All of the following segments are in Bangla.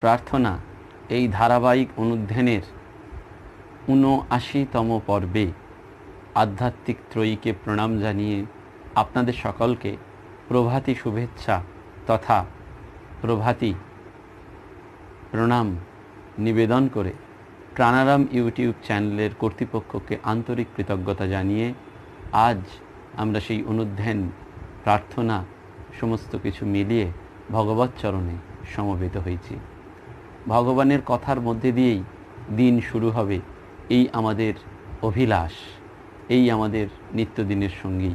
প্রার্থনা এই ধারাবাহিক অনুধ্যানের ৭৯তম পর্বে আধ্যাত্মিক ত্রয়ীকে প্রণাম জানিয়ে আপনাদের সকলকে প্রভাতী শুভেচ্ছা তথা প্রভাতী প্রণাম নিবেদন করে প্রাণারাম ইউটিউব চ্যানেলের কর্তৃপক্ষকে আন্তরিক কৃতজ্ঞতা জানিয়ে আজ আমরা সেই অনুধ্যান প্রার্থনা সমস্ত কিছু মিলিয়ে ভগবৎ চরণে সমবেত হয়েছি। ভগবানের কথার মধ্যে দিয়েই দিন শুরু হবে, এই আমাদের অভিলাষ, এই আমাদের নিত্যদিনের সঙ্গী।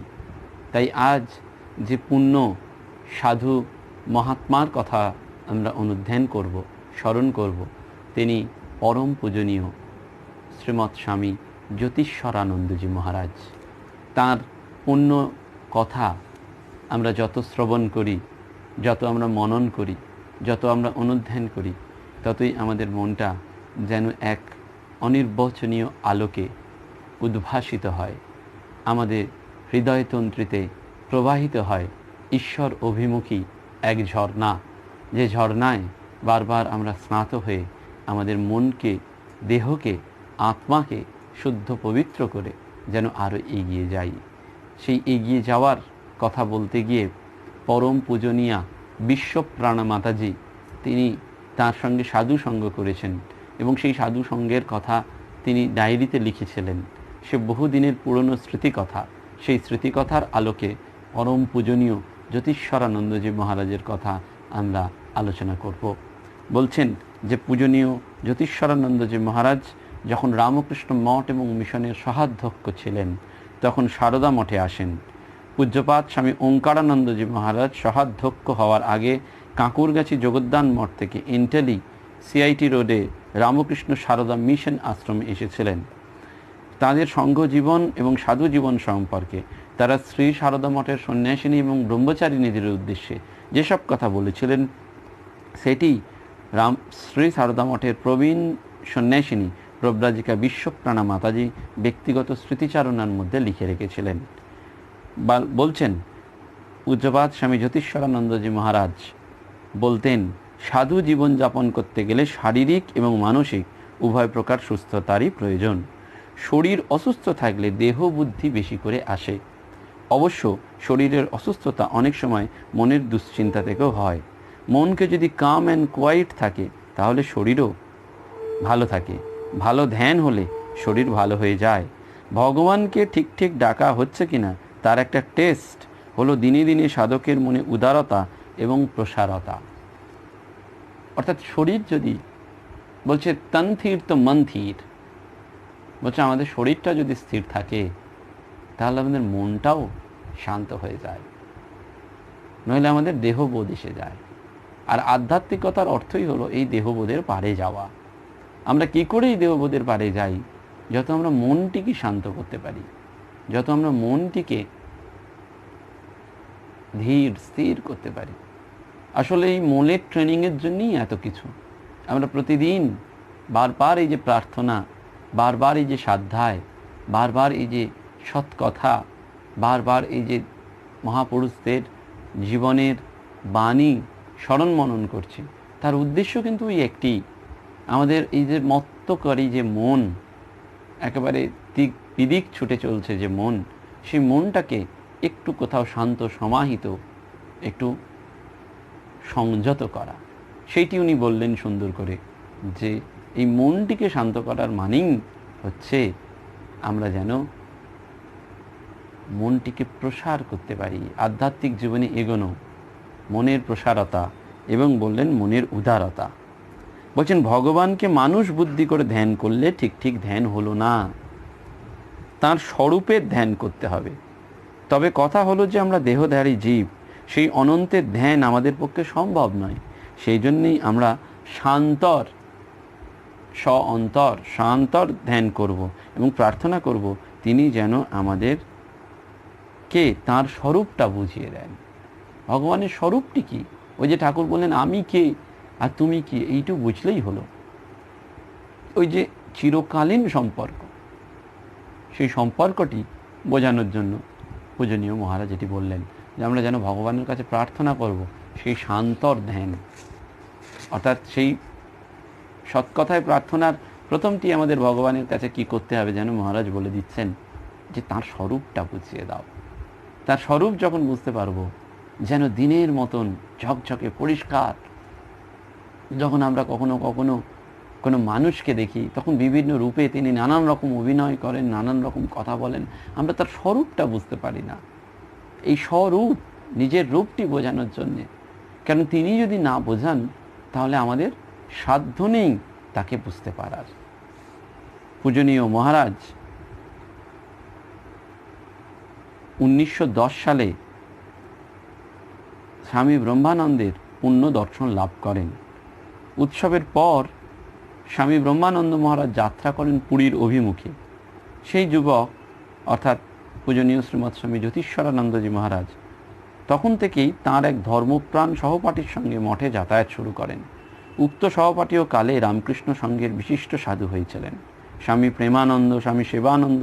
তাই আজ যে পুণ্য সাধু মহাত্মার কথা আমরা অনুধ্যান করব, স্মরণ করব, তিনি পরম পূজনীয় শ্রীমৎ স্বামী জ্যোতিষ্বরানন্দজি মহারাজ। তাঁর পুণ্য কথা আমরা যত শ্রবণ করি, যত আমরা মনন করি, যত আমরা অনুধ্যান করি, ততই আমাদের মনটা যেন এক অনির্বচনীয় আলোকে উদ্ভাসিত হয়, আমাদের হৃদয়তন্ত্রীতে প্রবাহিত হয় ঈশ্বর অভিমুখী এক ঝর্ণা, যে ঝর্ণায় বারবার আমরা স্নাত হয়ে আমাদের মনকে, দেহকে, আত্মাকে শুদ্ধ পবিত্র করে যেন আরও এগিয়ে যাই। সেই এগিয়ে যাওয়ার কথা বলতে গিয়ে পরম পূজনীয়া বিশ্বপ্রাণা মাতাজি তিনি তার সঙ্গে সাধু সঙ্গ করেছেন এবং সেই সাধু সঙ্গের কথা তিনি ডায়েরিতে লিখেছিলেন। সে বহুদিনের পুরনো স্মৃতিকথা, সেই স্মৃতিকথার আলোকে পরম পূজনীয় জ্যোতিষ্বরানন্দজি মহারাজের কথা আমরা আলোচনা করব। বলছেন যে পূজনীয় জ্যোতিষ্বরানন্দজি মহারাজ যখন রামকৃষ্ণ মঠ এবং মিশনের সহাধ্যক্ষ ছিলেন, তখন সারদা মঠে আসেন। পূজ্যপাদ স্বামী ওঙ্কারানন্দজি মহারাজ সহাধ্যক্ষ হওয়ার আগে কাঁকুরগাছি জগদ্দান মঠ থেকে ইন্টেলি সিআইটি রোডে রামকৃষ্ণ সারদা মিশন আশ্রমে এসেছিলেন। তাদের সংঘ জীবন এবং সাধু জীবন সম্পর্কে তারা শ্রী সারদা মঠের সন্ন্যাসিনী এবং ব্রহ্মচারিণীদের উদ্দেশ্যে যেসব কথা বলেছিলেন, সেটি শ্রী সারদা মঠের প্রবীণ সন্ন্যাসিনী প্রব্রাজিকা বিশ্বপ্রাণা মাতাজি ব্যক্তিগত স্মৃতিচারণার মধ্যে লিখে রেখেছিলেন। বলছেন পূজ্যপাদ স্বামী জ্যোতিষ্বরানন্দজি মহারাজ বলতেন, সাধু জীবন যাপন করতে গেলে শারীরিক এবং মানসিক উভয় প্রকার সুস্থতারই প্রয়োজন। শরীর অসুস্থ থাকলে দেহ বুদ্ধি বেশি করে আসে। অবশ্য শরীরের অসুস্থতা অনেক সময় মনের দুশ্চিন্তা থেকেও হয়। মনকে যদি কাম অ্যান্ড কোয়াইট থাকে তাহলে শরীরও ভালো থাকে। ভালো ধ্যান হলে শরীর ভালো হয়ে যায়। ভগবানকে ঠিক ঠিক ডাকা হচ্ছে কিনা তার একটা টেস্ট হলো দিনে দিনে সাধকের মনে উদারতা এবং প্রসারতা। অর্থাৎ শরীর যদি বলছে তন থির তো মন থির, বলছে আমাদের শরীরটা যদি স্থির থাকে তাহলে আমাদের মনটাও শান্ত হয়ে যায়, নইলে আমাদের দেহবোধ এসে যায়। আর আধ্যাত্মিকতার অর্থই হলো এই দেহবোধের পারে যাওয়া। আমরা কি করে এই দেহবোধের পারে যাই? যত আমরা মনটিকে শান্ত করতে পারি, যত আমরা মনটিকে ধীর স্থির করতে পারি। আসলে এই মনের ট্রেনিংয়ের জন্যই এত কিছু। আমরা প্রতিদিন বারবার এই যে প্রার্থনা, বারবার এই যে সাধ্যায়, বারবার এই যে সৎ কথা, বারবার এই যে মহাপুরুষদের জীবনের বাণী স্মরণ মনন করছি, তার উদ্দেশ্য কিন্তু ওই একটি, আমাদের এই যে মত্তকারী যে মন, একেবারে দিক বিদিক ছুটে চলছে যে মন, সেই মনটাকে একটু কোথাও শান্ত সমাহিত, একটু সংযত করা। সেইটি উনি বললেন সুন্দর করে যে এই মনটিকে শান্ত করার মানেই হচ্ছে আমরা যেন মনটিকে প্রসার করতে পারি, আধ্যাত্মিক জীবনে এগোনো, মনের প্রসারতা এবং বললেন মনের উদারতা। বলছেন ভগবানকে মানুষ বুদ্ধি করে ধ্যান করলে ঠিক ঠিক ধ্যান হলো না, তার স্বরূপের ধ্যান করতে হবে। তবে কথা হলো যে আমরা দেহধারী জীব, সেই অনন্তের ধ্যান আমাদের পক্ষে সম্ভব নয়। সেই জন্যেই আমরা শান্তর ধ্যান করব এবং প্রার্থনা করব তিনি যেন আমাদেরকে তাঁর স্বরূপটা বুঝিয়ে দেন। ভগবানের স্বরূপটি কি? ওই যে ঠাকুর বললেন আমি কে আর তুমি কি, এইটুকু বুঝলেই হলো। ওই যে চিরকালীন সম্পর্ক, সেই সম্পর্কটি বোঝানোর জন্য পূজনীয় মহারাজ এটি বললেন। যে আমরা যেন ভগবানের কাছে প্রার্থনা করব সেই শান্তর ধ্যান, অর্থাৎ সেই সৎকথায় প্রার্থনার প্রথমটি আমাদের ভগবানের কাছে কি করতে হবে যেন মহারাজ বলে দিচ্ছেন যে তার স্বরূপটা বুঝিয়ে দাও। তার স্বরূপ যখন বুঝতে পারবো, যেন দিনের মতন ঝকঝকে পরিষ্কার। যখন আমরা কখনো কখনো কোনো মানুষকে দেখি, তখন বিভিন্ন রূপে তিনি নানান রকম অভিনয় করেন, নানান রকম কথা বলেন, আমরা তার স্বরূপটা বুঝতে পারি না। এই স্বরূপ, নিজের রূপটি বোঝানোর জন্যে, কেন তিনি যদি না বোঝান তাহলে আমাদের সাধ্য নেই তাকে বুঝতে পারার। পূজনীয় মহারাজ 1910 সালে স্বামী ব্রহ্মানন্দের পূর্ণ দর্শন লাভ করেন। উৎসবের পর স্বামী ব্রহ্মানন্দ মহারাজ যাত্রা করেন পুরীর অভিমুখে। সেই যুবক অর্থাৎ পূজনীয় শ্রীমৎ স্বামী জ্যোতিষ্বরানন্দজি মহারাজ তখন থেকেই তাঁর এক ধর্মপ্রাণ সহপাঠীর সঙ্গে মঠে যাতায়াত শুরু করেন। উক্ত সহপাঠীও কালে রামকৃষ্ণ সংঘের বিশিষ্ট সাধু হয়েছিলেন। স্বামী প্রেমানন্দ, স্বামী সেবানন্দ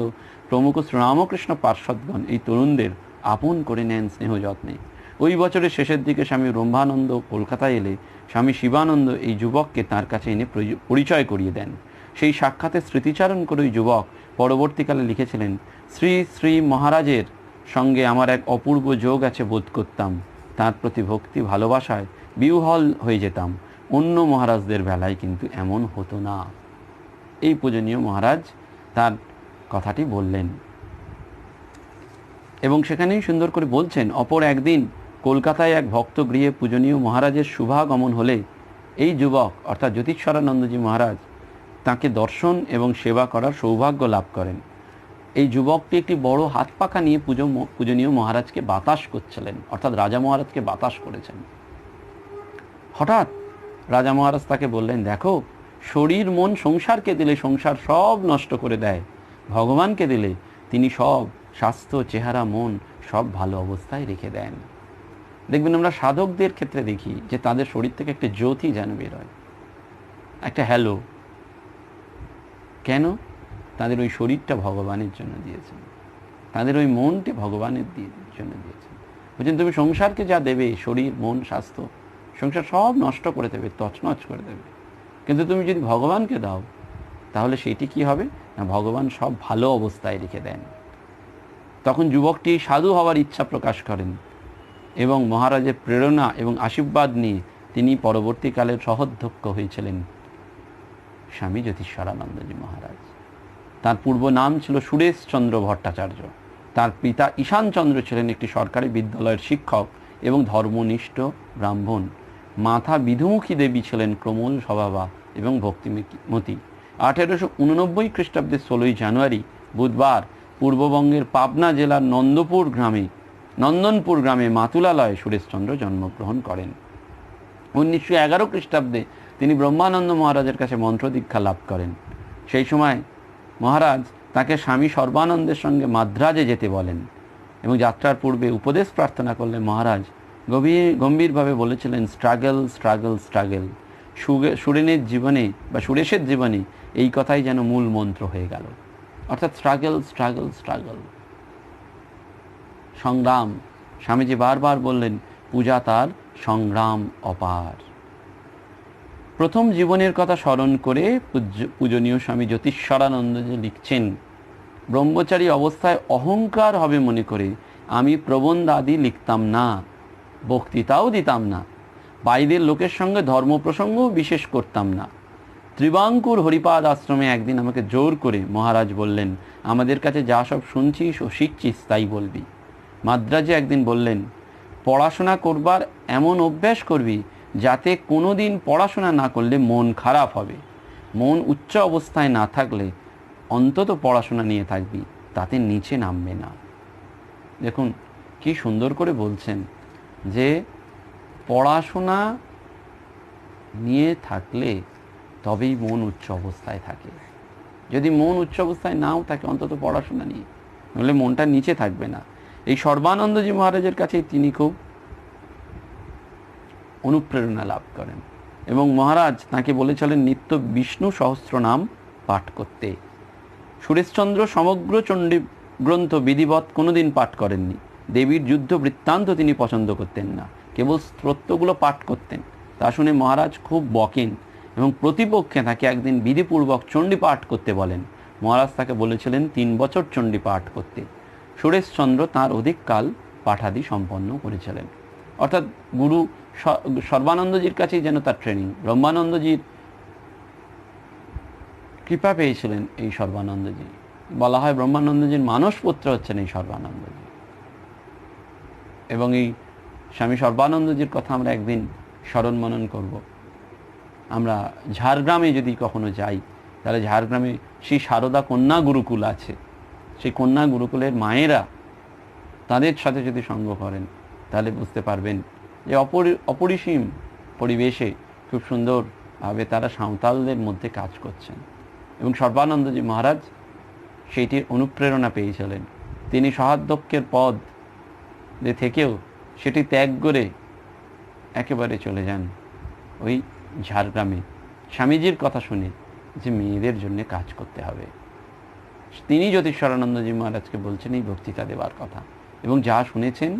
প্রমুখ শ্রীরামকৃষ্ণ পার্ষদগণ এই তরুণদের আপন করে নেন স্নেহ যত্নে। ওই বছরের শেষের দিকে স্বামী ব্রহ্মানন্দ কলকাতায় এলে স্বামী শিবানন্দ এই যুবককে তাঁর কাছে এনে পরিচয় করিয়ে দেন। সেই সাক্ষাতে স্মৃতিচারণ করে ওই যুবক পরবর্তীকালে লিখেছিলেন, শ্রী শ্রী মহারাজের সঙ্গে আমার এক অপূর্ব যোগ আছে বোধ করতাম। তাঁর প্রতি ভক্তি ভালোবাসায় বিহ্বল হয়ে যেতাম। অন্য মহারাজদের বেলায় কিন্তু এমন হতো না। এই পূজনীয় মহারাজ তার কথাটি বললেন এবং সেখানেই সুন্দর করে বলছেন, অপর একদিন কলকাতায় এক ভক্ত গৃহে পূজনীয় মহারাজের শুভাগমন হলে এই যুবক অর্থাৎ জ্যোতিষ্বরানন্দজি মহারাজ তাকে দর্শন এবং সেবা করার সৌভাগ্য লাভ করেন। এই যুবকটি একটি বড় হাত পাখা নিয়ে পূজনীয় মহারাজকে বাতাস করছিলেন, অর্থাৎ রাজা মহারাজকে বাতাস করেছেন। হঠাৎ রাজা মহারাজ তাকে বললেন, দেখো, শরীর মন সংসারকে দিলে সংসার সব নষ্ট করে দেয়, ভগবানকে দিলে তিনি সব স্বাস্থ্য, চেহারা, মন সব ভালো অবস্থায় রেখে দেন। দেখবেন আমরা সাধকদের ক্ষেত্রে দেখি যে তাদের শরীর থেকে একটা জ্যোতি যেন বেরোয়, একটা হ্যালো। কেন? তাদের ওই শরীরটা ভগবানের জন্য দিয়েছেন, তাদের ওই মনটি ভগবানের জন্য দিয়েছেন। বলছেন তুমি সংসারকে যা দেবে, শরীর, মন, স্বাস্থ্য, সংসার সব নষ্ট করে দেবে, তছনছ করে দেবে। কিন্তু তুমি যদি ভগবানকে দাও তাহলে সেইটি কি হবে না, ভগবান সব ভালো অবস্থায় রেখে দেন। তখন যুবকটি সাধু হওয়ার ইচ্ছা প্রকাশ করেন এবং মহারাজের প্রেরণা এবং আশীর্বাদ নিয়ে তিনি পরবর্তীকালের সহোধ্যক্ষ হয়েছিলেন স্বামী জ্যোতিষ্বরানন্দজি মহারাজ। তার পূর্ব নাম ছিল সুরেশচন্দ্র ভট্টাচার্য। তার পিতা ঈশানচন্দ্র ছিলেন একটি সরকারি বিদ্যালয়ের শিক্ষক এবং ধর্মনিষ্ঠ ব্রাহ্মণ। মাতা বিধুমুখী দেবী ছিলেন কোমল স্বভাবা এবং ভক্তিমতী। 1889 খ্রিস্টাব্দের 16 জানুয়ারি বুধবার পূর্ববঙ্গের পাবনা জেলার নন্দনপুর গ্রামে মাতুলালয়ে সুরেশচন্দ্র জন্মগ্রহণ করেন। 1911 খ্রিস্টাব্দে তিনি ব্রহ্মানন্দ মহারাজের কাছে মন্ত্র দীক্ষা লাভ করেন। সেই সময় মহারাজ তাকে স্বামী সর্বানন্দের সঙ্গে মাদ্রাজে যেতে বলেন এবং যাত্রার পূর্বে উপদেশ প্রার্থনা করলে মহারাজ গম্ভীরভাবে বলেছিলেন, স্ট্রাগল স্ট্রাগল স্ট্রাগল। সুরেনের জীবনে বা সুরেশের জীবনে এই কথাই যেন মূল মন্ত্র হয়ে গেল, অর্থাৎ স্ট্রাগল স্ট্রাগল স্ট্রাগল, সংগ্রাম। স্বামীজি বারবার বললেন, পূজা তার সংগ্রাম অপার। প্রথম জীবনের কথা স্মরণ করে পূজনীয় স্বামী জ্যোতিষ্বরানন্দজি লিখছেন, ব্রহ্মচারী অবস্থায় অহংকার হবে মনে করে আমি প্রবন্ধ আদি লিখতাম না, বক্তৃতাও দিতাম না, বাইরের লোকের সঙ্গে ধর্ম প্রসঙ্গও বিশেষ করতাম না। ত্রিবাঙ্কুর হরিপাদ আশ্রমে একদিন আমাকে জোর করে মহারাজ বললেন, আমাদের কাছে যা সব শুনছিস ও শিখছিস তাই বলবি। মাদ্রাজে একদিন বললেন, পড়াশোনা করবার এমন অভ্যাস করবি যাতে কোনো দিন পড়াশোনা না করলে মন খারাপ হবে। মন উচ্চ অবস্থায় না থাকলে অন্তত পড়াশোনা নিয়ে থাকবি, তাতে নিচে নামবে না। দেখুন কি সুন্দর করে বলছেন যে পড়াশোনা নিয়ে থাকলে তবেই মন উচ্চ অবস্থায় থাকে। যদি মন উচ্চ অবস্থায় নাও থাকে অন্তত পড়াশোনা নিয়ে, নইলে মনটা নিচে থাকবে না। এই সর্বানন্দজি মহারাজের কাছে তিনি খুব অনুপ্রেরণা লাভ করেন এবং মহারাজ তাকে বলেছিলেন নিত্য বিষ্ণু সহস্র নাম পাঠ করতে। সুরেশচন্দ্র সমগ্র চণ্ডী গ্রন্থ বিধিবৎ কোনোদিন পাঠ করেননি, দেবীর যুদ্ধ বৃত্তান্ত তিনি পছন্দ করতেন না, কেবল স্তোত্রগুলো পাঠ করতেন। তা শুনে মহারাজ খুব বকেন এবং প্রতিপক্ষে তাকে একদিন বিধিপূর্বক চণ্ডী পাঠ করতে বলেন। মহারাজ তাকে বলেছিলেন 3 বছর চণ্ডী পাঠ করতে। সুরেশচন্দ্র তাঁর অধিক কাল পাঠাদি সম্পন্ন করেছিলেন। অর্থাৎ গুরু সর্বানন্দজির কাছেই যেন তার ট্রেনিং। ব্রহ্মানন্দজির কৃপা পেয়েছিলেন এই সর্বানন্দজি। বলা হয় ব্রহ্মানন্দজির মানসপুত্র হচ্ছেন এই সর্বানন্দজি। এবং এই স্বামী সর্বানন্দজির কথা আমরা একদিন স্মরণ মনন করব। আমরা ঝাড়গ্রামে যদি কখনো যাই, তাহলে ঝাড়গ্রামে সেই সারদা কন্যা গুরুকুল আছে। সেই কন্যা গুরুকুলের মায়েরা তাদের সাথে যদি সঙ্গ করেন, তাহলে বুঝতে পারবেন যে অপরিসীম পরিবেশে খুব সুন্দরভাবে তারা সাঁওতালদের মধ্যে কাজ করছেন। এবং সর্বানন্দজি মহারাজ সেইটির অনুপ্রেরণা পেয়েছিলেন। তিনি সহাধ্যক্ষের পদ থেকেও সেটি ত্যাগ করে একেবারে চলে যান ওই ঝাড়গ্রামে, স্বামীজির কথা শুনে যে মেয়েদের জন্য কাজ করতে হবে। তিনি জ্যোতিষ্বরানন্দজি মহারাজকে বলছেন এই বক্তৃতা দেওয়ার কথা, এবং যা শুনেছেন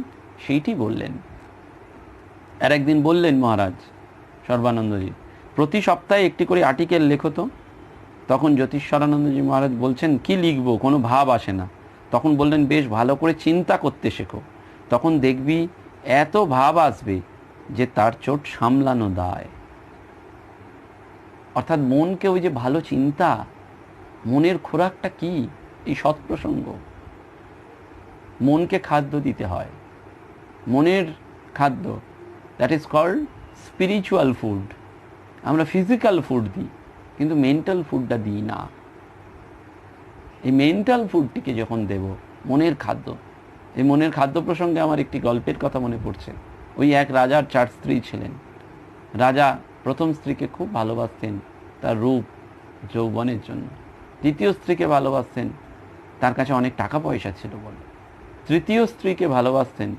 সেইটি বললেন। আর একদিন বললেন মহারাজ সর্বানন্দজি, প্রতি সপ্তাহে একটি করে আর্টিকেল লেখো তো। তখন জ্যোতিষ্বরানন্দজি মহারাজ বলছেন, কি লিখবো, কোনো ভাব আসে না। তখন বললেন, বেশ ভালো করে চিন্তা করতে শেখো, তখন দেখবি এত ভাব আসবে যে তার চোট সামলানো দায়। অর্থাৎ মনকে ওই যে ভালো চিন্তা, মনের খোরাকটা কি, এই সৎপ্রসঙ্গ। মনকে খাদ্য দিতে হয়, মনের খাদ্য, that is called spiritual food. আমরা ফিজিক্যাল ফুড দিই, কিন্তু মেন্টাল ফুডটা দিই না। এই মেন্টাল ফুডটিকে যখন দেব, মনের খাদ্য, এই মনের খাদ্য প্রসঙ্গে আমার একটি গল্পের কথা মনে পড়ছে। ওই এক রাজার 4 স্ত্রী ছিলেন। রাজা প্রথম স্ত্রীকে খুব ভালোবাসতেন তার রূপ যৌবনের জন্য, দ্বিতীয় স্ত্রীকে ভালোবাসতেন তার কাছে অনেক টাকা পয়সা ছিল বলে, তৃতীয় স্ত্রীকে ভালোবাসতেন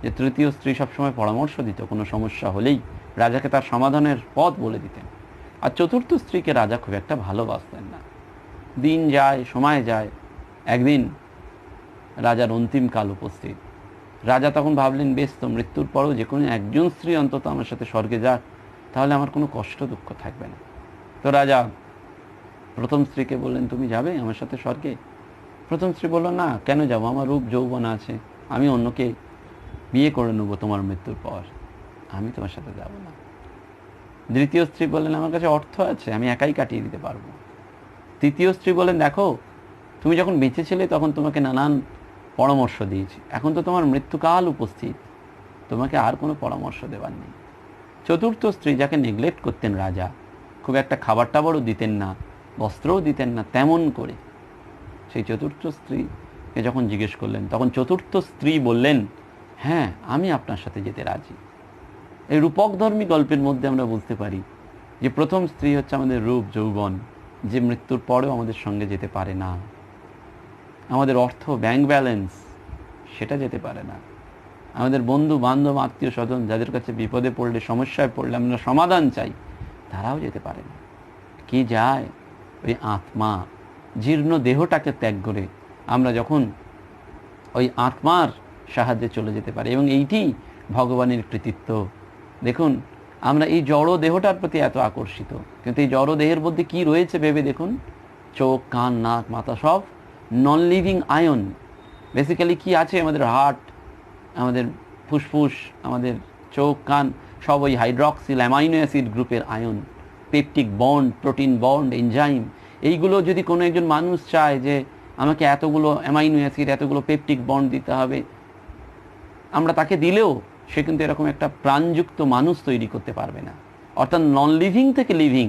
যে তৃতীয় স্ত্রী সবসময় পরামর্শ দিত, কোনো সমস্যা হলেই রাজাকে তার সমাধানের পথ বলে দিতেন। আর চতুর্থ স্ত্রীকে রাজা খুব একটা ভালোবাসতেন না। দিন যায়, সময় যায়, একদিন রাজার অন্তিম কাল উপস্থিত। রাজা তখন ভাবলেন, বেশ তো, মৃত্যুর পরও যে কোনো একজন স্ত্রী অন্তত আমার সাথে স্বর্গে যাক, তাহলে আমার কোনো কষ্ট দুঃখ থাকবে না। তো রাজা প্রথম স্ত্রীকে বললেন, তুমি যাবে আমার সাথে স্বর্গে? প্রথম স্ত্রী বলল, না, কেন যাব, আমার রূপ যৌবন আছে, আমি অন্যকে বিয়ে করে নেবো তোমার মৃত্যুর পর, আমি তোমার সাথে যাব না। দ্বিতীয় স্ত্রী বললেন, আমার কাছে অর্থ আছে, আমি একাই কাটিয়ে দিতে পারবো। তৃতীয় স্ত্রী বললেন, দেখো, তুমি যখন বেঁচে ছিলে তখন তোমাকে নানান পরামর্শ দিয়েছি, এখন তো তোমার মৃত্যুকাল উপস্থিত, তোমাকে আর কোনো পরামর্শ দেবার নেই। চতুর্থ স্ত্রী, যাকে নেগলেক্ট করতেন রাজা, খুব একটা খাবার টাবারও দিতেন না, বস্ত্রও দিতেন না, তেমন করে, সেই চতুর্থ স্ত্রীকে যখন জিজ্ঞেস করলেন, তখন চতুর্থ স্ত্রী বললেন, হ্যাঁ, আমি আপনার সাথে যেতে রাজি। এই রূপকধর্মী গল্পের মধ্যে আমরা বুঝতে পারি যে প্রথম স্ত্রী হচ্ছে আমাদের রূপ যৌবন, যে মৃত্যুর পরেও আমাদের সঙ্গে যেতে পারে না। আমাদের অর্থ, ব্যাংক ব্যালেন্স, সেটা যেতে পারে না। আমাদের বন্ধু বান্ধব, আত্মীয় স্বজন, যাদের কাছে বিপদে পড়লে, সমস্যায় পড়লে আমরা সমাধান চাই, তারাও যেতে পারে না। কি যায়? ওই আত্মা, জীর্ণ দেহটাকে ত্যাগ করে আমরা যখন ওই আত্মার সাহায্যে চলে যেতে পারি, এবং এইটি ভগবানের কৃতিত্ব। দেখুন, আমরা এই জড় দেহটার প্রতি এত আকর্ষিত, কিন্তু এই জড় দেহের মধ্যে কি রয়েছে ভেবে দেখুন। চোখ, কান, নাক, মাথা, সব নন লিভিং আয়ন। বেসিক্যালি কি আছে? আমাদের হার্ট, আমাদের ফুসফুস, আমাদের চোখ, কান, সব ওই হাইড্রক্সিল অ্যামাইনো অ্যাসিড গ্রুপের ion. Peptic bond, protein bond, enzyme, এইগুলো যদি কোনো একজন মানুষ চায় যে আমাকে এতগুলো অ্যামাইনো অ্যাসিড, এতগুলো পেপটিক বন্ড দিতে হবে, আমরা তাকে দিলেও সে কিন্তু এরকম একটা প্রাণযুক্ত মানুষ তৈরি করতে পারবে না। অর্থাৎ নন লিভিং থেকে লিভিং,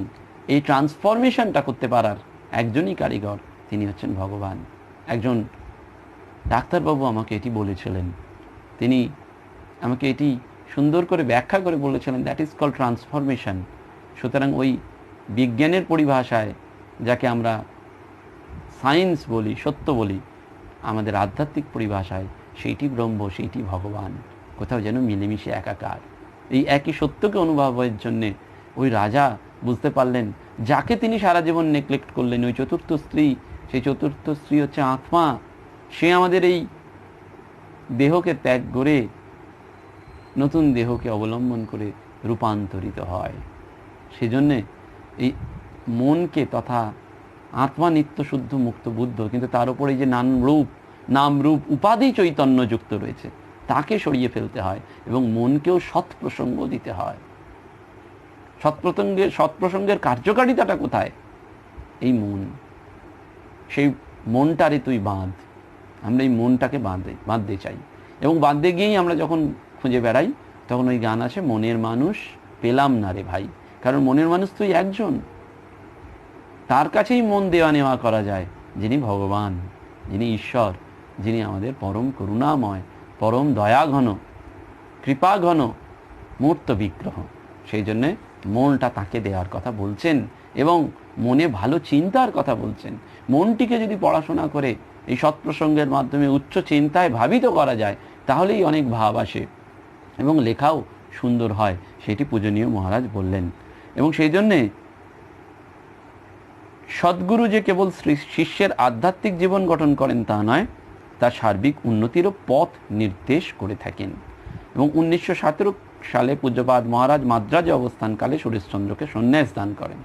এই ট্রান্সফরমেশনটা করতে পারার একজনই কারিগর, তিনি হচ্ছেন ভগবান। একজন ডাক্তারবাবু আমাকে এটি বলেছিলেন, তিনি আমাকে এটি সুন্দর করে ব্যাখ্যা করে বলেছিলেন, দ্যাট ইজ কল্ড ট্রান্সফরমেশন। সুতরাং ওই বিজ্ঞানের পরিভাষায় যাকে আমরা সায়েন্স বলি, সত্য বলি, আমাদের আধ্যাত্মিক পরিভাষায় সেইটি ব্রহ্ম, সেইটি ভগবান, কোথাও যেন মিলেমিশে একাকার। এই একই সত্যকে অনুভবের জন্যে ওই রাজা বুঝতে পারলেন, যাকে তিনি সারা জীবন নেগলেক্ট করলেন, ওই চতুর্থ স্ত্রী, সেই চতুর্থ স্ত্রী হচ্ছে আত্মা। সে আমাদের এই দেহকে ত্যাগ করে নতুন দেহকে অবলম্বন করে রূপান্তরিত হয়। সেজন্যে এই মনকে তথা আত্মা নিত্য শুদ্ধ মুক্ত বুদ্ধ, কিন্তু তার উপরে যে নাম রূপ উপাধি চৈতন্য যুক্ত রয়েছে তাকে সরিয়ে ফেলতে হয় এবং মনকেও সৎপ্রসঙ্গ দিতে হয়। সৎপ্রসঙ্গের কার্যকারিতাটা কোথায়? এই মন। সেই মনটারে তুই বাঁধ। আমরা এই মনটাকে বাঁধতে চাই এবং বাঁধতে গিয়েই আমরা যখন খুঁজে বেড়াই তখন ওই গান আসে, মনের মানুষ পেলাম না রে ভাই। কারণ মনের মানুষ তুই একজন, তার কাছেই মন দেওয়া নেওয়া করা যায়, যিনি ভগবান, যিনি ঈশ্বর, যিনি আমাদের পরম করুণাময়, পরম দয়াঘন, কৃপাঘন মূর্ত বিগ্রহ। সেই জন্যে মনটা তাকে দেওয়ার কথা বলছেন এবং মনে ভালো চিন্তার কথা বলছেন। মনটিকে যদি পড়াশোনা করে এই সৎপ্রসঙ্গের মাধ্যমে উচ্চ চিন্তায় ভাবিত করা যায় তাহলেই অনেক ভাব আসে এবং লেখাও সুন্দর হয়, সেটি পূজনীয় মহারাজ বললেন। এবং সেই জন্যে সদ্গুরু যে কেবল শিষ্যের আধ্যাত্মিক জীবন গঠন করেন তা নয়, তার সার্বিক উন্নতিরও পথ নির্দেশ করে থাকেন। এবং 1917 সালে পূজ্যপাদ মহারাজ মাদ্রাজে অবস্থানকালে সুরেশচন্দ্রকে সন্ন্যাস দান করেন।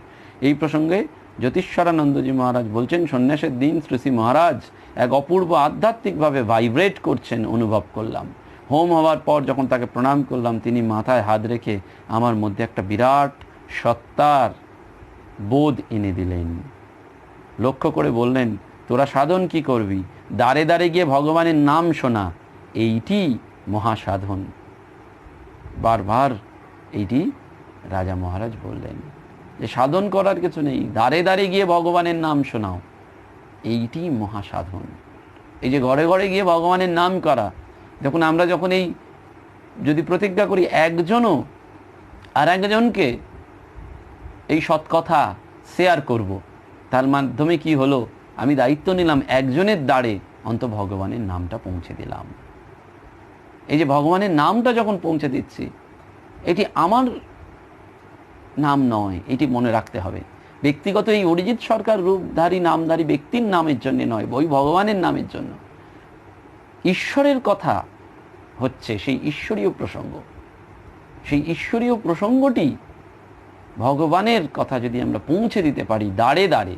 এই প্রসঙ্গে জ্যোতিষ্বরানন্দজি মহারাজ বলছেন, সন্ন্যাসের দিন শ্রী মহারাজ এক অপূর্ব আধ্যাত্মিকভাবে ভাইব্রেট করছেন অনুভব করলাম। হোম হওয়ার পর যখন তাকে প্রণাম করলাম, তিনি মাথায় হাত রেখে আমার মধ্যে একটা বিরাট সত্তার বোধ এনে দিলেন। লক্ষ্য করে বললেন, তোরা সাধন কি করবি? দ্বারে দ্বারে গিয়ে ভগবানের নাম শোনা, এইটি মহাসাধন। বারবার এইটি রাজা মহারাজ বললেন যে সাধন করার কিছু নেই, দ্বারে দ্বারে গিয়ে ভগবানের নাম শোনাও, এইটি মহাসাধন। এই যে ঘরে ঘরে গিয়ে ভগবানের নাম করা, আমরা যখন এই যদি প্রতিজ্ঞা করি একজনও আর একজনকে এই সৎকথা শেয়ার করব, তার মাধ্যমে কি হলো? আমি দায়িত্ব নিলাম একজনের দ্বারে অন্ত ভগবানের নামটা পৌঁছে দিলাম। এই যে ভগবানের নামটা যখন পৌঁছে দিচ্ছি, এটি আমার নাম নয়, এটি মনে রাখতে হবে। ব্যক্তিগত এই অরিজিৎ সরকার রূপধারী নামধারী ব্যক্তির নামের জন্য নয়, ওই ভগবানের নামের জন্য। ঈশ্বরের কথা হচ্ছে সেই ঈশ্বরীয় প্রসঙ্গ। সেই ঈশ্বরীয় প্রসঙ্গটি ভগবানের কথা যদি আমরা পৌঁছে দিতে পারি দ্বারে দ্বারে,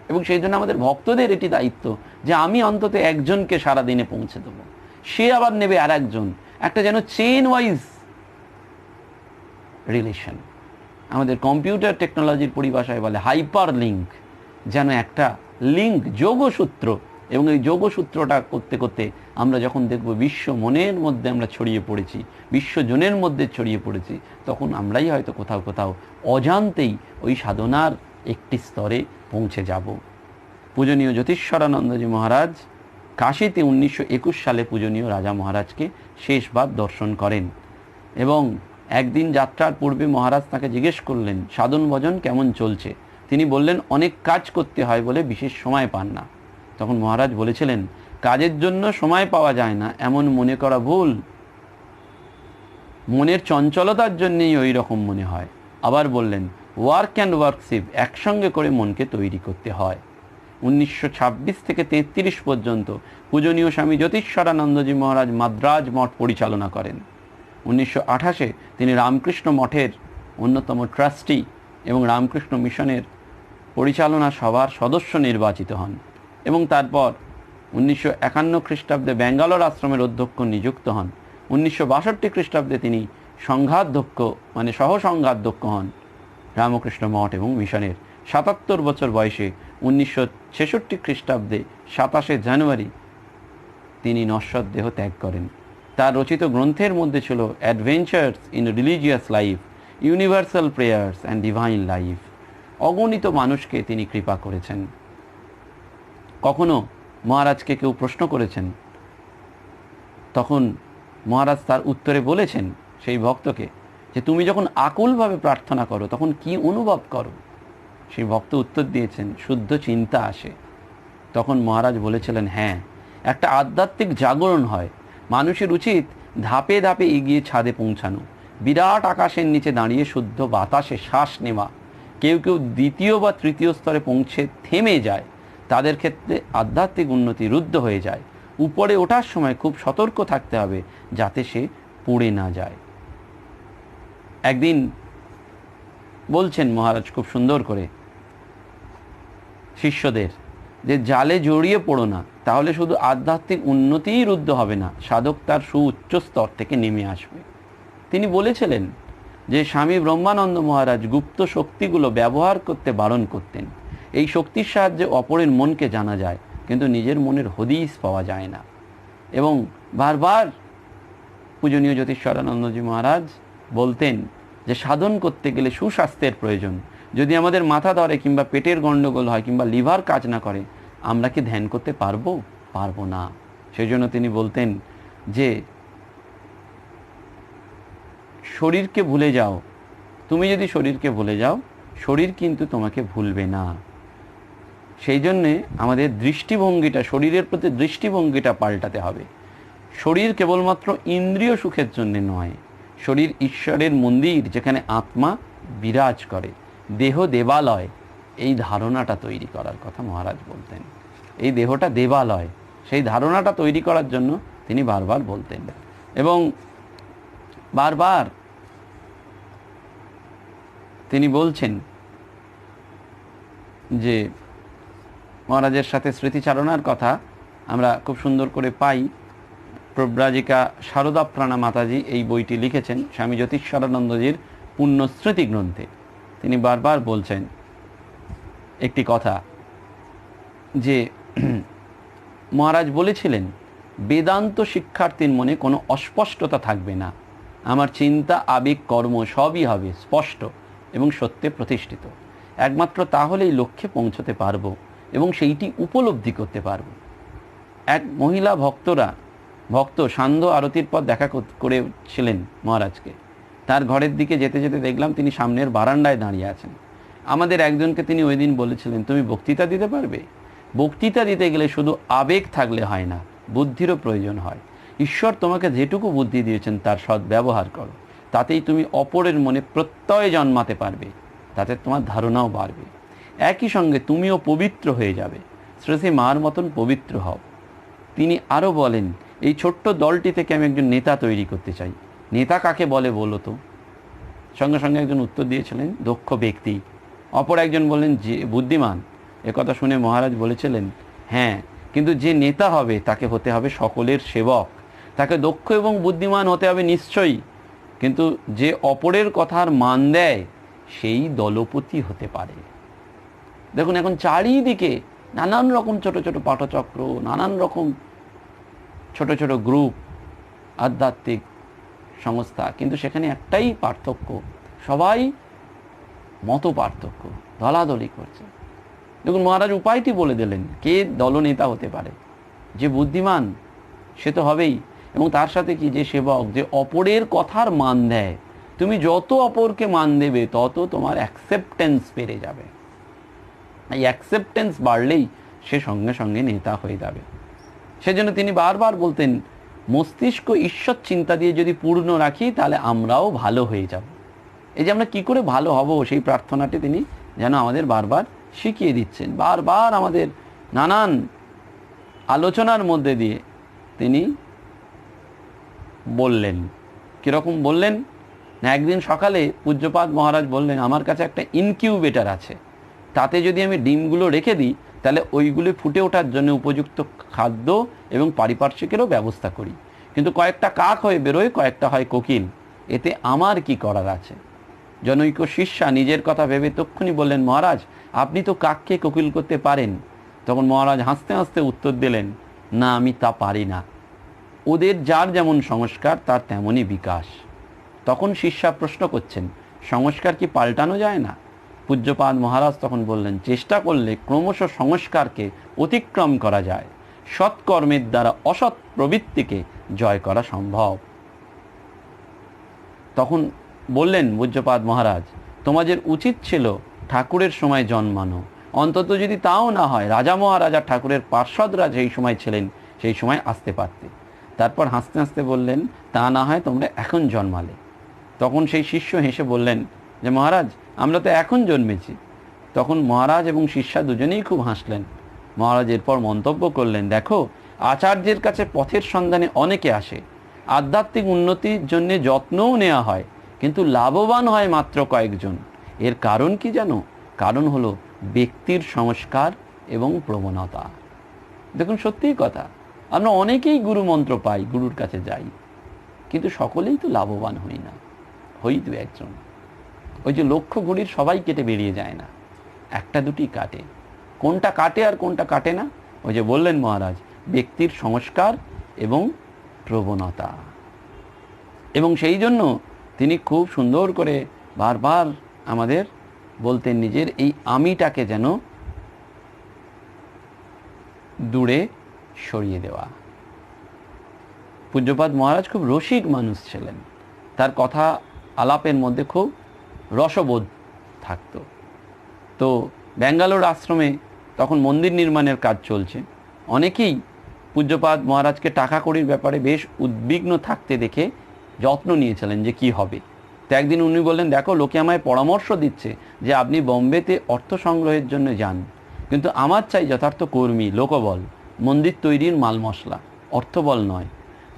এবং সেই জন্য আমাদের ভক্তদের এটি দায়িত্ব যে আমি অন্তত একজনকে সারাদিনে পৌঁছে দেবো, সে আবার নেবে আর একজন, একটা যেন চেইন ওয়াইজ রিলেশন। আমাদের কম্পিউটার টেকনোলজির পরিভাষায় বলে হাইপার লিঙ্ক, যেন একটা লিঙ্ক, যোগসূত্র। এবং এই যোগসূত্রটা করতে করতে আমরা যখন দেখব বিশ্ব মনের মধ্যে আমরা ছড়িয়ে পড়েছি, বিশ্বজনের মধ্যে ছড়িয়ে পড়েছি, তখন আমরাই হয়তো কোথাও কোথাও অজান্তেই ওই সাধনার একটি স্তরে পৌঁছে যাব। পূজনীয় জ্যোতিষ্বরানন্দজি মহারাজ কাশীতে 1921 সালে পূজনীয় রাজা মহারাজকে শেষবার দর্শন করেন এবং একদিন যাত্রার পূর্বে মহারাজ তাকে জিজ্ঞেস করলেন, সাধন ভজন কেমন চলছে? তিনি বললেন, অনেক কাজ করতে হয় বলে বিশেষ সময় পান না। তখন মহারাজ বলেছিলেন, কাজের জন্য সময় পাওয়া যায় না এমন মনে করা ভুল, মনের চঞ্চলতার জন্যই ওই রকম মনে হয়। আবার বললেন, ওয়ার্ক অ্যান্ড ওয়ার্কশিপ একসঙ্গে করে মনকে তৈরি করতে হয়। 1926 থেকে 1933 পর্যন্ত পূজনীয় স্বামী জ্যোতিষ্বরানন্দজি মহারাজ মাদ্রাজ মঠ পরিচালনা করেন। 1928 তিনি রামকৃষ্ণ মঠের অন্যতম ট্রাস্টি এবং রামকৃষ্ণ মিশনের পরিচালনা সভার সদস্য নির্বাচিত হন এবং তারপর 1951 খ্রিস্টাব্দে ব্যাঙ্গালোর আশ্রমের অধ্যক্ষ নিযুক্ত হন। 1962 খ্রিস্টাব্দে তিনি সংঘাধ্যক্ষ সহসংঘাধ্যক্ষ হন রামকৃষ্ণ মঠ এবং মিশনের। 77 বছর বয়সে 1966 খ্রিস্টাব্দে 27 জানুয়ারি তিনি নশ্বর দেহ ত্যাগ করেন। তার রচিত গ্রন্থের মধ্যে ছিল adventures in religious life, universal prayers and divine life. অগণিত মানুষকে তিনি কৃপা করেছেন। কখনো মহারাজকে কেউ প্রশ্ন করেছেন, তখন মহারাজ তার উত্তরে বলেছেন সেই ভক্তকে যে তুমি যখন আকুলভাবে প্রার্থনা করো তখন কি অনুভব করো? সেই ভক্ত উত্তর দিয়েছেন, শুদ্ধ চিন্তা আসে। তখন মহারাজ বলেছিলেন, হ্যাঁ, একটা আধ্যাত্মিক জাগরণ হয়। মানুষের উচিত ধাপে ধাপে এগিয়ে ছাদে পৌঁছানো, বিরাট আকাশের নিচে দাঁড়িয়ে শুদ্ধ বাতাসে শ্বাস নেওয়া। কেউ কেউ দ্বিতীয় বা তৃতীয় স্তরে পৌঁছে থেমে যায়, তাদের ক্ষেত্রে আধ্যাত্মিক উন্নতি রুদ্ধ হয়ে যায়। উপরে ওঠার সময় খুব সতর্ক থাকতে হবে যাতে সে পড়ে না যায়। একদিন বলছেন মহারাজ খুব সুন্দর করে শিষ্যদের যে জালে জড়িয়ে পড়ো না, তাহলে শুধু আধ্যাত্মিক উন্নতিই রুদ্ধ হবে না, সাধক তার সুউচ্চ স্তর থেকে নেমে আসবে। তিনি বলেছিলেন যে স্বামী ব্রহ্মানন্দ মহারাজ গুপ্ত শক্তিগুলো ব্যবহার করতে বারণ করতেন। এই শক্তির সাহায্যে অপরের মনকে জানা যায়, কিন্তু নিজের মনের হদিশ পাওয়া যায় না। এবং বারবার পূজনীয় জ্যোতিষ্বরানন্দজি মহারাজ বলতেন যে সাধন করতে গেলে সুস্বাস্থ্যের প্রয়োজন। যদি আমাদের মাথা ধরে কিংবা পেটের গণ্ডগোল হয় কিংবা লিভার কাজ না করে, আমরা কি ধ্যান করতে পারবো? পারবো না। সেই জন্য তিনি বলতেন যে শরীরকে ভুলে যাও। তুমি যদি শরীরকে ভুলে যাও, শরীর কিন্তু তোমাকে ভুলবে না। সেই জন্যে আমাদের দৃষ্টিভঙ্গিটা, শরীরের প্রতি দৃষ্টিভঙ্গিটা পাল্টাতে হবে। শরীর কেবলমাত্র ইন্দ্রিয় সুখের জন্য নয়, শরীর ঈশ্বরের মন্দির, যেখানে আত্মা বিরাজ করে, দেহ দেবালয়, এই ধারণাটা তৈরি করার কথা মহারাজ বলতেন। এই দেহটা দেবালয়, সেই ধারণাটা তৈরি করার জন্য তিনি বারবার বলতেন। এবং বারবার তিনি বলছেন যে মহারাজের সাথে স্মৃতিচারণার কথা আমরা খুব সুন্দর করে পাই। প্রব্রাজিকা শারদা প্রাণা মাতাজি এই বইটি লিখেছেন স্বামী জ্যোতিষ্বরানন্দজির পুণ্যস্মৃতি গ্রন্থে। তিনি বারবার বলছেন একটি কথা যে মহারাজ বলেছিলেন, বেদান্ত শিক্ষার্থীর মনে কোনো অস্পষ্টতা থাকবে না। আমার চিন্তা, আবেগ, কর্ম সবই হবে স্পষ্ট এবং সত্যে প্রতিষ্ঠিত। একমাত্র তাহলেই লক্ষ্যে পৌঁছতে পারবো এবং সেইটি উপলব্ধি করতে পারবো। এক মহিলা ভক্ত সান্ধ্য আরতির পর দেখা করেছিলেন মহারাজকে। তার ঘরের দিকে যেতে যেতে দেখলাম তিনি সামনের বারান্দায় দাঁড়িয়ে আছেন। আমাদের একজনকে তিনি ওই দিন বলেছিলেন, তুমি বক্তৃতা দিতে পারবে? বক্তৃতা দিতে গেলে শুধু আবেগ থাকলে হয় না, বুদ্ধিরও প্রয়োজন হয়। ঈশ্বর তোমাকে যেটুকু বুদ্ধি দিয়েছেন তার সৎ ব্যবহার করো, তাতেই তুমি অপরের মনে প্রত্যয় জন্মাতে পারবে, তাতে তোমার ধারণাও বাড়বে। একই সঙ্গে তুমিও পবিত্র হয়ে যাবে, শ্রী মার মতন পবিত্র হও। তিনি আরও বলেন, এই ছোট্ট দলটি থেকে আমি একজন নেতা তৈরি করতে চাই। নেতা কাকে বলে বলো তো? সঙ্গে সঙ্গে একজন উত্তর দিয়েছিলেন, দক্ষ ব্যক্তি। অপর একজন বললেন, যে বুদ্ধিমান। একথা শুনে মহারাজ বলেছিলেন, হ্যাঁ, কিন্তু যে নেতা হবে তাকে হতে হবে সকলের সেবক। তাকে দক্ষ এবং বুদ্ধিমান হতে হবে নিশ্চয়ই, কিন্তু যে অপরের কথার মান দেয় সেই দলপতি হতে পারে। দেখুন, এখন চারিদিকে নানান রকম ছোট ছোট পাঠচক্র, নানান রকম ছোট ছোট গ্রুপ, আধ্যাত্মিক সংস্থা, কিন্তু সেখানে একটাই পার্থক্য, সবাই মত পার্থক্য, দলাদলি করছে। দেখুন, মহারাজ উপায়টি বলে দিলেন, কে দলনেতা হতে পারে। যে বুদ্ধিমান সে তো হবেই, এবং তার সাথে কি, যে সেবক, যে অপরের কথার মান দেয়। তুমি যত অপরকে মান দেবে তত তোমার অ্যাকসেপ্টেন্স বেড়ে যাবে। এই অ্যাকসেপ্টেন্স বাড়লেই সে সঙ্গে সঙ্গে নেতা হয়ে যাবে। সেজন্য তিনি বারবার বলতেন, মস্তিষ্ক ঈশ্বর চিন্তা দিয়ে যদি পূর্ণ রাখি তাহলে আমরাও ভালো হয়ে যাব। এই যে আমরা কি করে ভালো হব, সেই প্রার্থনাটি তিনি যেন আমাদের বারবার শিখিয়ে দিচ্ছেন। বারবার আমাদের নানান আলোচনার মধ্যে দিয়ে তিনি বললেন। কীরকম বললেন না, একদিন সকালে পূজ্যপাদ মহারাজ বললেন, আমার কাছে একটা ইনকিউবেটর আছে, তাতে যদি আমি ডিমগুলো রেখে দিই তাহলে ওইগুলি ফুটে ওঠার জন্য উপযুক্ত খাদ্য এবং পারিপার্শ্বিকেরও ব্যবস্থা করি। কিন্তু কয়েকটা কাক হয়ে বেরোয়, কয়েকটা হয় কোকিল, এতে আমার কি করার আছে? জনৈক শিষ্যা নিজের কথা ভেবে তক্ষুনি বললেন, মহারাজ আপনি তো কাককে কোকিল করতে পারেন। তখন মহারাজ হাসতে হাসতে উত্তর দিলেন, না, আমি তা পারি না। ওদের যার যেমন সংস্কার তার তেমনই বিকাশ। তখন শিষ্যা প্রশ্ন করছেন, সংস্কার কি পাল্টানো যায় না? পূজ্যপাদ মহারাজ তখন বললেন, চেষ্টা করলে ক্রমশ সংস্কারকে অতিক্রম করা যায়। সৎকর্মের দ্বারা অসৎ প্রবৃত্তিকে জয় করা সম্ভব। তখন বললেন পূজ্যপাদ মহারাজ, তোমাদের উচিত ছিল ঠাকুরের সময় জন্মানো। অন্তত যদি তাও না হয়, রাজা মহারাজা ঠাকুরের পার্ষদরা যেই সময় ছিলেন সেই সময় আসতে পারতে। তারপর হাসতে হাসতে বললেন, তা না হয় তোমরা এখন জন্মালে। তখন সেই শিষ্য হেসে বললেন যে, মহারাজ আমরা তো এখন জন্মেছি। তখন মহারাজ এবং শিষ্যা দুজনেই খুব হাসলেন। মহারাজ এরপর মন্তব্য করলেন, দেখো আচার্যের কাছে পথের সন্ধানে অনেকে আসে, আধ্যাত্মিক উন্নতির জন্য যত্নও নেওয়া হয়, কিন্তু লাভবান হয় মাত্র কয়েকজন। এর কারণ কি জানো? কারণ হলো ব্যক্তির সংস্কার এবং প্রবণতা। দেখুন, সত্যিই কথা, আমরা অনেকেই গুরু মন্ত্র পাই, গুরুর কাছে যাই, কিন্তু সকলেই তো লাভবান হই না, হই দু একজন। ওই যে লক্ষ্য ঘড়ির সবাই কেটে বেরিয়ে যায় না, একটা দুটি কাটে। কোনটা কাটে আর কোনটা কাটে না? ওই যে বললেন মহারাজ, ব্যক্তির সংস্কার এবং প্রবণতা। এবং সেই জন্য তিনি খুব সুন্দর করে বারবার আমাদের বলতেন নিজের এই আমিটাকে যেন দূরে সরিয়ে দেওয়া। পূজ্যপাদ মহারাজ খুব রসিক মানুষ ছিলেন, তার কথা আলাপের মধ্যে খুব রসবোধ থাকতো। তো ব্যাঙ্গালোর আশ্রমে তখন মন্দির নির্মাণের কাজ চলছে, অনেকেই পূজ্যপাদ মহারাজকে টাকা কড়ির ব্যাপারে বেশ উদ্বিগ্ন থাকতে দেখে যত্ন নিয়েছিলেন যে কি হবে। তো একদিন উনি বললেন, দেখো, লোকে আমায় পরামর্শ দিচ্ছে যে আপনি বোম্বেতে অর্থ সংগ্রহের জন্য যান, কিন্তু আমার চাই যথার্থ কর্মী, লোকবল, মন্দির তৈরির মাল মশলা, অর্থবল নয়।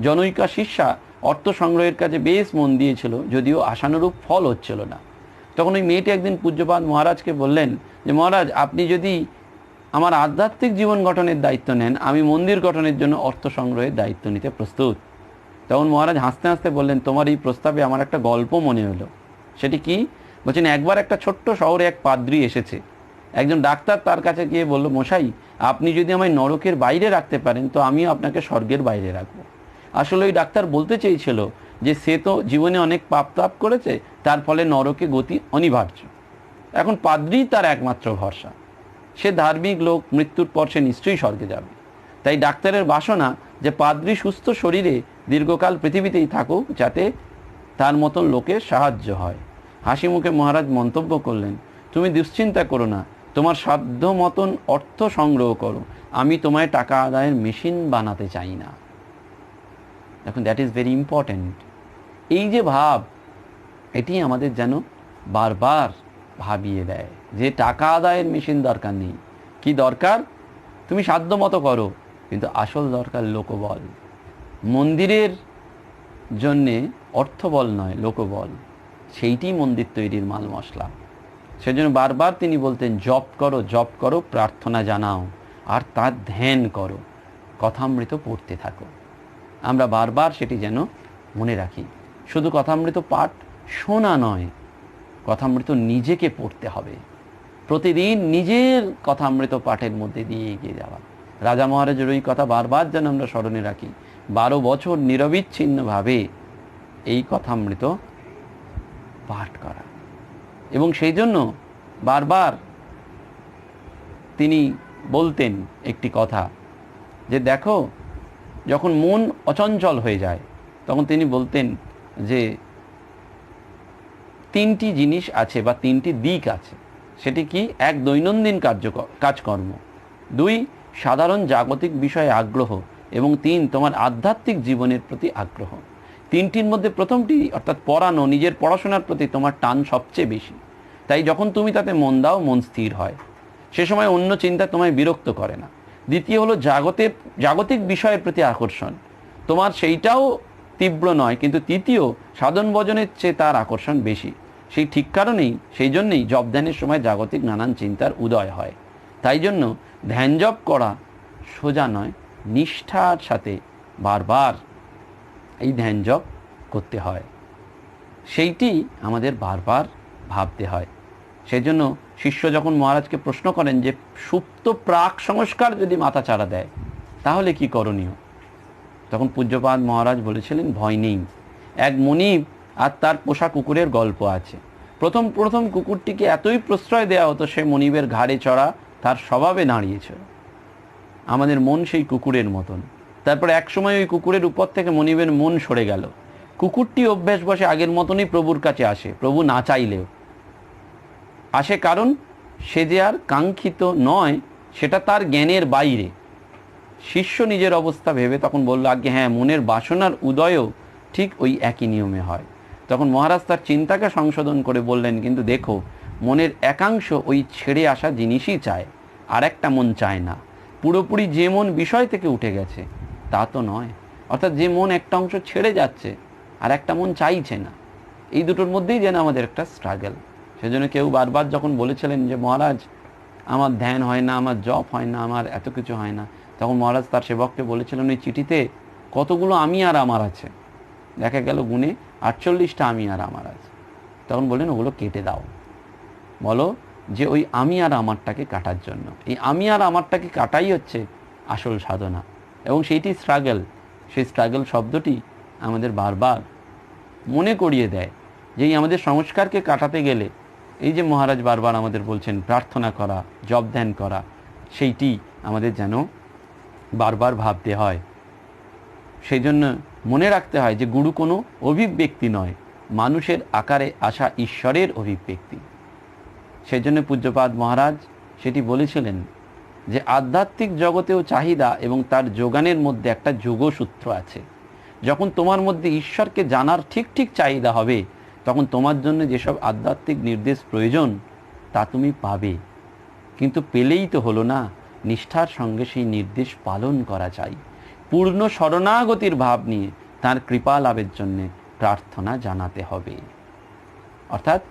জনৈকা শিষ্যা অর্থ সংগ্রহের কাজে বেশ মন দিয়েছিল, যদিও আশানুরূপ ফল হচ্ছিল না। তখন ওই মেয়েটি একদিন পূজ্যপাদ মহারাজকে বললেন যে, মহারাজ, আপনি যদি আমার আধ্যাত্মিক জীবন গঠনের দায়িত্ব নেন, আমি মন্দির গঠনের জন্য অর্থ সংগ্রহের দায়িত্ব নিতে প্রস্তুত। তখন মহারাজ হাসতে হাসতে বললেন, তোমার এই প্রস্তাবে আমার একটা গল্প মনে হলো। সেটি কি? বলছেন, একবার একটা ছোট্ট শহরে এক পাদ্রী এসেছে। একজন ডাক্তার তার কাছে গিয়ে বলল, মশাই, আপনি যদি আমায় নরকের বাইরে রাখতে পারেন তো আমিও আপনাকে স্বর্গের বাইরে রাখবো। আসলে ওই ডাক্তার বলতে চেয়েছিল যে সে তো জীবনে অনেক পাপ তাপ করেছে, তার ফলে নরকে গতি অনিবার্য। এখন পাদ্রী তার একমাত্র ভরসা, সে ধার্মিক লোক, মৃত্যুর পর সে নিশ্চয়ই স্বর্গে যাবে। তাই ডাক্তারের বাসনা যে পাদ্রী সুস্থ শরীরে দীর্ঘকাল পৃথিবীতেই থাকুক, যাতে তার মতন লোকের সাহায্য হয়। হাসি মুখে মহারাজ মন্তব্য করলেন, তুমি দুশ্চিন্তা করো না, তোমার সাধ্য মতন অর্থ সংগ্রহ করো, আমি তোমায় টাকা আদায়ের মেশিন বানাতে চাই না। দেখুন, দ্যাট ইজ ভেরি ইম্পর্ট্যান্ট। এই যে ভাব, এটি আমাদের যেন বারবার ভাবিয়ে দেয় যে টাকা আদায়ের মেশিন দরকার নেই। কি দরকার? তুমি সাধ্য মতো করো, কিন্তু আসল দরকার লোকবল। মন্দিরের জন্যে অর্থবল নয়, লোকবল, সেইটি মন্দির তৈরির মাল মশলা। সেজন্য বারবার তিনি বলতেন, জপ করো, জপ করো, প্রার্থনা জানাও, আর তার ধ্যান করো, কথামৃত পড়তে থাকো। আমরা বারবার সেটি যেন মনে রাখি। শুধু কথামৃত পাঠ শোনা নয়, কথামৃত নিজেকে পড়তে হবে, প্রতিদিন নিজের কথামৃত পাঠের মধ্যে দিয়ে এগিয়ে যাওয়া। রাজা মহারাজের ওই কথা বারবার যেন আমরা স্মরণে রাখি, 12 বছর নিরবিচ্ছিন্নভাবে এই কথামৃত পাঠ করা। এবং সেই জন্য বারবার তিনি বলতেন একটি কথা, যে দেখো, যখন মন অচঞ্চল হয়ে যায় তখন তিনি বলতেন যে 3টি জিনিস আছে বা 3টি দিক আছে। সেটি কি? 1, দৈনন্দিন কাজকর্ম; 2, সাধারণ জাগতিক বিষয়ে আগ্রহ; এবং 3, তোমার আধ্যাত্মিক জীবনের প্রতি আগ্রহ। 3টির মধ্যে প্রথমটি অর্থাৎ পড়ানো, নিজের পড়াশোনার প্রতি তোমার টান সবচেয়ে বেশি। তাই যখন তুমি তাতে মন দাও, মন স্থির হয়, সে সময় অন্য চিন্তা তোমায় বিরক্ত করে না। দ্বিতীয় হলো জাগতিক বিষয়ের প্রতি আকর্ষণ, তোমার সেইটাও তীব্র নয়, কিন্তু তৃতীয়, সাধন ভজনের চেয়ে তার আকর্ষণ বেশি। সেই জন্যেই জপ ধ্যানের সময় জাগতিক নানান চিন্তার উদয় হয়। তাই জন্য ধ্যান জপ করা সোজা নয়, নিষ্ঠার সাথে বারবার এই ধ্যান জপ করতে হয়, সেইটি আমাদের বারবার ভাবতে হয়। সেই জন্য শিষ্য যখন মহারাজকে প্রশ্ন করেন যে সুপ্ত প্রাক সংস্কার যদি মাথা চাড়া দেয় তাহলে কি করণীয়, তখন পূজ্যপাদ মহারাজ বলেছিলেন, ভয় নেই। এক মনিব আর তার পোষা কুকুরের গল্প আছে। প্রথম কুকুরটিকে এতই প্রশ্রয় দেওয়া হতো, সে মনিবের ঘাড়ে চড়া তার স্বভাবে দাঁড়িয়েছিল। আমাদের মন সেই কুকুরের মতন। তারপর এক সময় ওই কুকুরের উপর থেকে মনিবের মন সরে গেল। কুকুরটি অভ্যাস বসে আগের মতনই প্রভুর কাছে আসে, প্রভু না চাইলেও আসে, কারণ সে যে আর কাঙ্ক্ষিত নয়, সেটা তার জ্ঞানের বাইরে। শিষ্য নিজের অবস্থা ভেবে তখন বলল, আজ্ঞে হ্যাঁ, মনের বাসনার উদয়ও ঠিক ওই একই নিয়মে হয়। তখন মহারাজ তার চিন্তাকে সংশোধন করে বললেন, কিন্তু দেখো, মনের একাংশ ওই ছেড়ে আসা জিনিসই চায়, আর একটা মন চায় না। পুরোপুরি যে মন বিষয় থেকে উঠে গেছে তা তো নয়, অর্থাৎ যে মন একটা অংশ ছেড়ে যাচ্ছে আর একটা মন চাইছে না, এই দুটোর মধ্যেই যেন আমাদের একটা স্ট্রাগল। সেজন্য কেউ বারবার যখন বলেছিলেন যে মহারাজ আমার ধ্যান হয় না, আমার জপ হয় না, আমার এত কিছু হয় না, তখন মহারাজ তার সেবককে বলেছিলেন ওই চিঠিতে কতগুলো আমি আর আমার আছে, দেখা গেল গুণে 48টা আমি আর আমার আছে। তখন বললেন ওগুলো কেটে দাও, বলো যে ওই আমি আর আমারটাকে কাটার জন্য, এই আমি আর আমারটাকে কাটাই হচ্ছে আসল সাধনা এবং সেইটি স্ট্রাগল। সেই স্ট্রাগল শব্দটি আমাদের বারবার মনে করিয়ে দেয় যে এই আমাদের সংস্কারকে কাটাতে গেলে এই যে মহারাজ বারবার আমাদের বলছেন প্রার্থনা করা, জপ ধ্যান করা, সেইটি আমাদের যেন বারবার ভাবতে হয়। সেই জন্য মনে রাখতে হয় যে গুরু কোনো অভিব্যক্তি নয়, মানুষের আকারে আসা ঈশ্বরের অভিব্যক্তি। সেই জন্য পূজ্যপাদ মহারাজ সেটি বলেছিলেন যে আধ্যাত্মিক জগতেও চাহিদা এবং তার যোগানের মধ্যে একটা যোগসূত্র আছে। যখন তোমার মধ্যে ঈশ্বরকে জানার ঠিক ঠিক চাহিদা হবে, তখন তোমার জন্য যেসব আধ্যাত্মিক নির্দেশ প্রয়োজন তা তুমি পাবে। কিন্তু পেলেই তো হলো না, নিষ্ঠার সঙ্গে সেই নির্দেশ পালন করা চাই। পূর্ণ শরণাগতির ভাব নিয়ে তার কৃপা লাভের জন্য প্রার্থনা জানাতে হবে। অর্থাৎ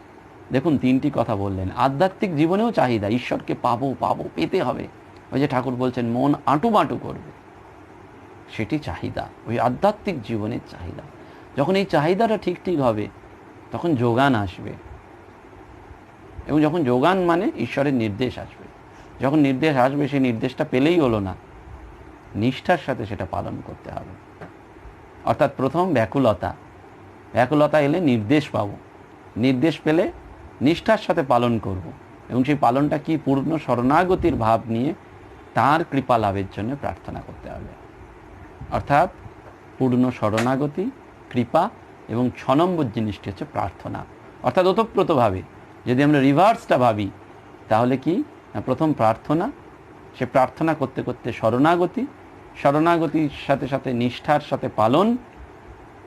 দেখুন তিনটি কথা বললেন, আধ্যাত্মিক জীবনেও চাহিদা, ঈশ্বরকে পাবো পাবো পেতে হবে। ওই যে ঠাকুর বলছেন মন আঁটুমাটু করবে, সেটি চাহিদা, ওই আধ্যাত্মিক জীবনের চাহিদা। যখন এই চাহিদাটা ঠিক ঠিক হবে তখন যোগান আসবে, এবং যখন যোগান মানে ঈশ্বরের নির্দেশ আসবে। যখন নির্দেশ আসবে সেই নির্দেশটা পেলেই হলো না, নিষ্ঠার সাথে সেটা পালন করতে হবে। অর্থাৎ প্রথম ব্যাকুলতা, ব্যাকুলতা এলে নির্দেশ পাবো, নির্দেশ পেলে নিষ্ঠার সাথে পালন করব, এবং সেই পালনটা কি পূর্ণ শরণাগতির ভাব নিয়ে তার কৃপা লাভের জন্য প্রার্থনা করতে হবে। অর্থাৎ পূর্ণ শরণাগতি, কৃপা এবং 6 নম্বর জিনিসটি হচ্ছে প্রার্থনা। অর্থাৎ ওতপ্রোতভাবে যদি আমরা রিভার্সটা ভাবি তাহলে কি, প্রথম প্রার্থনা, সে প্রার্থনা করতে করতে শরণাগতি, শরণাগতির সাথে সাথে নিষ্ঠার সাথে পালন,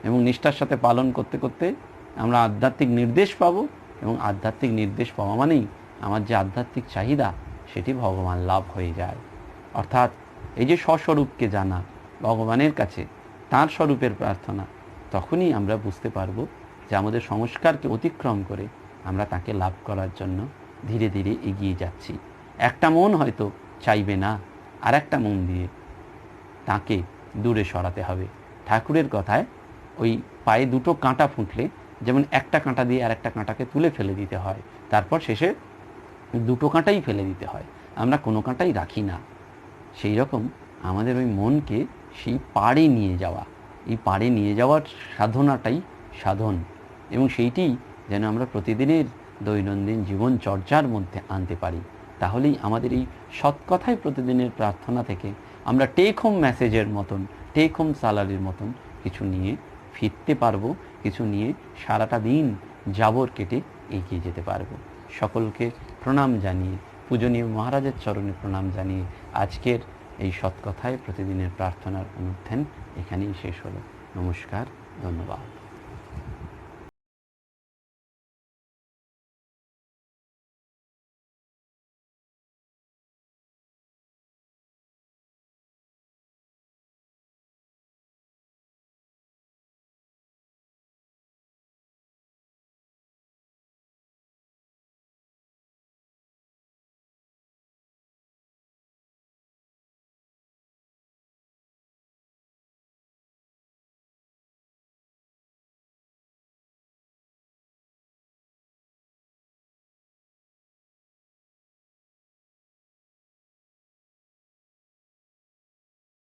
এবং নিষ্ঠার সাথে পালন করতে করতে আমরা আধ্যাত্মিক নির্দেশ পাবো, এবং আধ্যাত্মিক নির্দেশ পাওয়া মানেই আমার যে আধ্যাত্মিক চাহিদা সেটি ভগবান লাভ হয়ে যায়। অর্থাৎ এই যে স্বস্বরূপকে জানা, ভগবানের কাছে তাঁর স্বরূপের প্রার্থনা, তখনই আমরা বুঝতে পারবো যে আমাদের সংস্কারকে অতিক্রম করে আমরা তাকে লাভ করার জন্য ধীরে ধীরে এগিয়ে যাচ্ছি। একটা মন হয়তো চাইবে না, আর একটা মন দিয়ে তাকে দূরে সরাতে হবে। ঠাকুরের কথায় ওই পায়ে দুটো কাঁটা ফুটলে যেমন একটা কাঁটা দিয়ে আর একটা কাঁটাকে তুলে ফেলে দিতে হয়, তারপর শেষে দুটো কাঁটাই ফেলে দিতে হয়, আমরা কোনো কাঁটাই রাখি না। সেই রকম আমাদের ওই মনকে সেই পাড়ে নিয়ে যাওয়া, এই পাড়ে নিয়ে যাওয়ার সাধনাটাই সাধন, এবং সেইটি যেন আমরা প্রতিদিনের দৈনন্দিন জীবন চর্চার মধ্যে আনতে পারি। তাহলেই আমাদের এই সৎকথায় প্রতিদিনের প্রার্থনা থেকে আমরা টেক হোম মেসেজের মতন, টেক হোম স্যালারির মতন কিছু নিয়ে ফিরতে পারবো, কিছু নিয়ে সারাটা দিন জাবর কেটে এগিয়ে যেতে পারবো। সকলকে প্রণাম জানিয়ে, পূজনীয় মহারাজের চরণে প্রণাম জানিয়ে আজকের এই সৎকথায় প্রতিদিনের প্রার্থনার অনুষ্ঠান এখানেই শেষ হলো। নমস্কার, ধন্যবাদ।